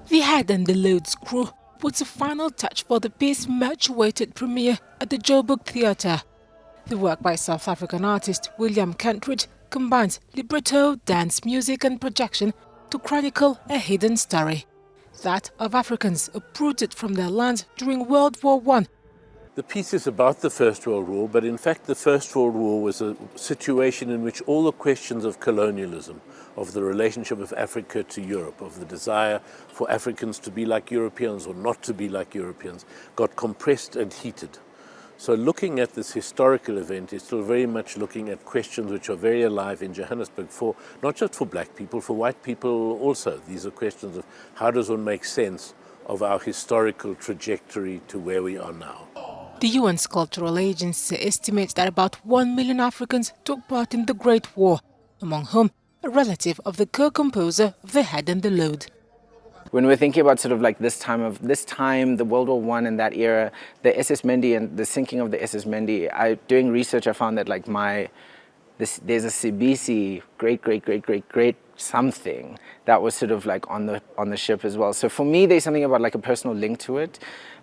The Head and the Load's crew puts a final touch for the piece's much-awaited premiere at the Joburg Theatre. The work by South African artist William Kentridge combines libretto, dance, music and projection to chronicle a hidden story, that of Africans uprooted from their lands during World War I. The piece is about the First World War, but in fact the First World War was a situation in which all the questions of colonialism, of the relationship of Africa to Europe, of the desire for Africans to be like Europeans or not to be like Europeans, got compressed and heated. So looking at this historical event is still very much looking at questions which are very alive in Johannesburg, for not just for black people, for white people also. These are questions of how does one make sense of our historical trajectory to where we are now. The UN's Cultural Agency estimates that about 1 million Africans took part in the Great War, among whom a relative of the co-composer of The Head and the Load. When we're thinking about sort of like this time, the World War I and that era, the SS Mendi and the sinking of the SS Mendi, doing research I found that like there's a Sibisi great something that was sort of like on the ship as well. So for me, there's something about like a personal link to it.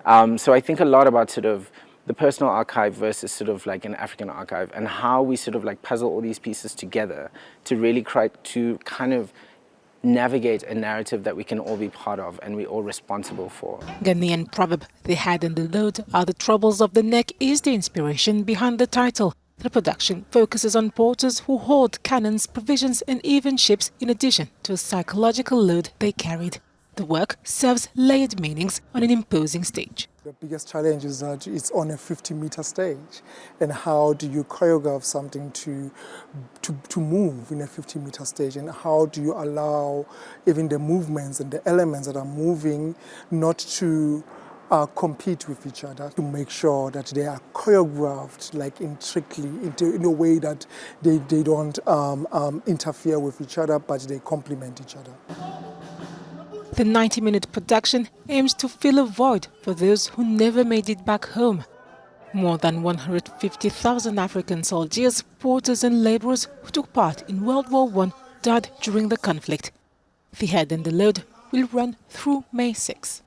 So I think a lot about sort of the personal archive versus sort of like an African archive, and how we sort of like puzzle all these pieces together to really kind of navigate a narrative that we can all be part of and we're all responsible for. Ghanaian proverb, The Head and the Load are the troubles of the neck, is the inspiration behind the title. The production focuses on porters who hoard cannons, provisions and even ships, in addition to a psychological load they carried. The work serves layered meanings on an imposing stage. The biggest challenge is that it's on a 50-meter stage, and how do you choreograph something to move in a 50-meter stage, and how do you allow even the movements and the elements that are moving not to compete with each other, to make sure that they are choreographed like intricately in a way that they don't interfere with each other, but they complement each other. The 90-minute production aims to fill a void for those who never made it back home. More than 150,000 African soldiers, porters and laborers who took part in World War I died during the conflict. The Head and the Load will run through May 6.